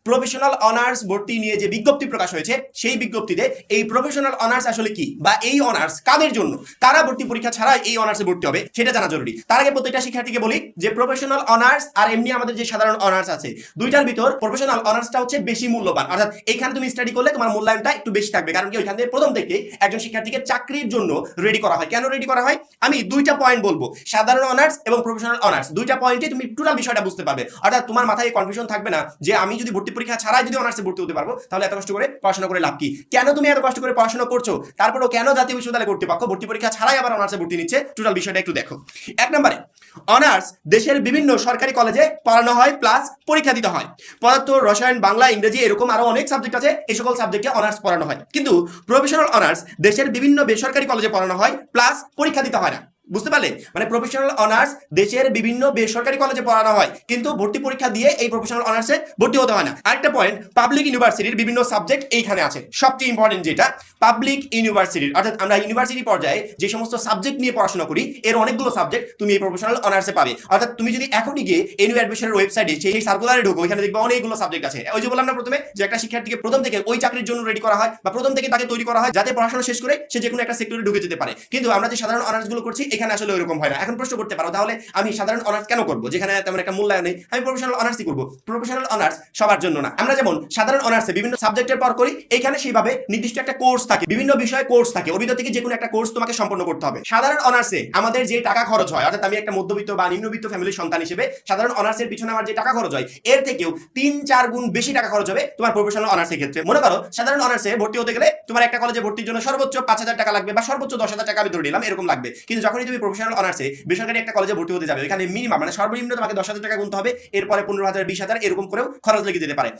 Professional honours ভর্তি নিয়ে যে বিজ্ঞপ্তি প্রকাশ হয়েছে সেই বিজ্ঞপ্তিতে এই প্রফেশনাল অনার্স আসলে কি বা এই অনার্স কাদের জন্য, কারা ভর্তি পরীক্ষা ছাড়া এই অনার্সে ভর্তি হবে সেটা জানা জরুরি। তার আগে প্রত্যেকটা শিক্ষার্থীকে বলি যে প্রফেশনাল অনার্স আর এমনি আমাদের যে সাধারণ অনার্স আছে দুইটার ভিতর প্রফেশনাল অনার্সটা হচ্ছে বেশি মূল্যবান, অর্থাৎ এখানে তুমি স্টাডি করলে তোমার মূল্যায়নটা একটু বেশি থাকবে, কারণ কি ওইখান থেকে প্রথম থেকে একজন শিক্ষার্থীকে চাকরির জন্য রেডি করা হয়। কেন রেডি করা হয় আমি দুইটা পয়েন্ট বলবো, সাধারণ অনার্স এবং প্রফেশনাল অনার্স, দুইটা পয়েন্টে তুমি টোটাল বিষয়টা বুঝতে পারবে। অর্থাৎ তোমার মাথায় কনফিউশন থাকবে না যে আমি যদি ভর্তি পরীক্ষা ছাড়াই যদি অনার্সে ভর্তি হতে পারবো তাহলে এত কষ্ট করে পড়াশোনা করে লাভ কি, কেন তুমি এত কষ্ট করে পড়াশোনা করছো, তারপরেও কেন জাতীয় বিশ্ববিদ্যালয় কর্তৃপক্ষ ভর্তি পরীক্ষা ছাড়াই আবার অনার্সে ভর্তি নিচ্ছে, টোটাল বিষয়টা একটু দেখো। এক নম্বরে অনার্স দেশের বিভিন্ন সরকারি কলেজে পড়ানো হয় প্লাস পরীক্ষা দিতে হয়। পদার্থ, রসায়ন, বাংলা, ইংরেজি এরকম আরো অনেক সাবজেক্ট আছে, এই সকল সাবজেক্টে অনার্স পড়ানো হয়। কিন্তু প্রফেশনাল অনার্স দেশের বিভিন্ন বেসরকারি কলেজে পড়ানো হয় প্লাস পরীক্ষা দিতে হয় না। বুঝতে পারলে? মানে প্রফেশনাল অনার্স দেশের বিভিন্ন বেসরকারি কলেজে পড়ানো হয় কিন্তু ভর্তি পরীক্ষা দিয়ে এই প্রফেশনাল অনার্সে ভর্তি হতে হয় না। আরেকটা পয়েন্ট, পাবলিক ইউনিভার্সিটির বিভিন্ন সাবজেক্ট এইখানে আছে। সবচেয়ে ইম্পর্টেন্ট যেটা পাবলিক ইউনিভার্সিটির, অর্থাৎ আমরা ইউনিভার্সিটি পর্যায়ে যে সমস্ত সাবজেক্ট নিয়ে পড়াশোনা করি এর অনেকগুলো সাবজেক্ট তুমি এই প্রফেশনাল অনার্সে পাবে। অর্থাৎ তুমি যদি এখনই গিয়ে এনইউ অ্যাডমিশনের ওয়েবসাইটে সেই সার্কুলারে ঢোকো, ওইখানে দেখবে অনেকগুলো সাবজেক্ট আছে। ওই যে বললাম না প্রথমে যে একটা শিক্ষার্থীকে প্রথম থেকে ওই চাকরির জন্য রেডি করা হয় বা প্রথম থেকে তাকে তৈরি করা হয় যাতে পড়াশোনা শেষ করে সে যে কোনো একটা সেক্টরে ঢুকে যেতে পারে। কিন্তু আমরা যে সাধারণ অনার্সগুলো করছি এখানে আসলে ওইরকম হয় না। এখন প্রশ্ন করতে পারো তাহলে আমি সাধারণ অনার্স কেন করব যেখানে তেমন একটা মূল্যায়ন নেই, আমি প্রফেশনাল অনার্সই করব। প্রফেশনাল অনার্স সবার জন্য না। আমরা যেমন সাধারণ অনার্সে বিভিন্ন সাবজেক্টের পর করি, এখানে সেইভাবে নির্দিষ্ট একটা কোর্স থাকে, বিভিন্ন বিষয়ে কোর্স থাকে, ওর ভিতর থেকে যে কোনো একটা কোর্স তোমাকে সম্পন্ন করতে হবে। সাধারণ অনার্সে আমাদের যে টাকা খরচ হয়, অর্থাৎ আমি একটা মধ্যবিত্ত বা নিম্নবিত্ত ফ্যামিলির সন্তান হিসেবে সাধারণ অনার্সের পিছনে আমার যে টাকা খরচ হয় এর থেকেও 3-4 গুণ বেশি টাকা খরচ হবে তোমার প্রফেশনাল অনার্সের ক্ষেত্রে। মনে করো সাধারণ অনার্সে ভর্তি হতে গেলে তোমার একটা কলেজে ভর্তির জন্য সর্বোচ্চ 5,000 টাকা লাগবে বা সর্বোচ্চ 10,000 টাকা আমি ধরে নিলাম, এরকম লাগবে। কিন্তু যখনই তুমি প্রফেশনাল অনার্সে বেসরকারি একটা কলেজে ভর্তি হতে যাবে, এখানে মিনিমাম মানে সর্বনিম্ন তোমাকে 10,000 টাকা গুনতে হবে, এরপরে 15,000, 20,000 এরকম করেও খরচ লেগে যেতে পারে।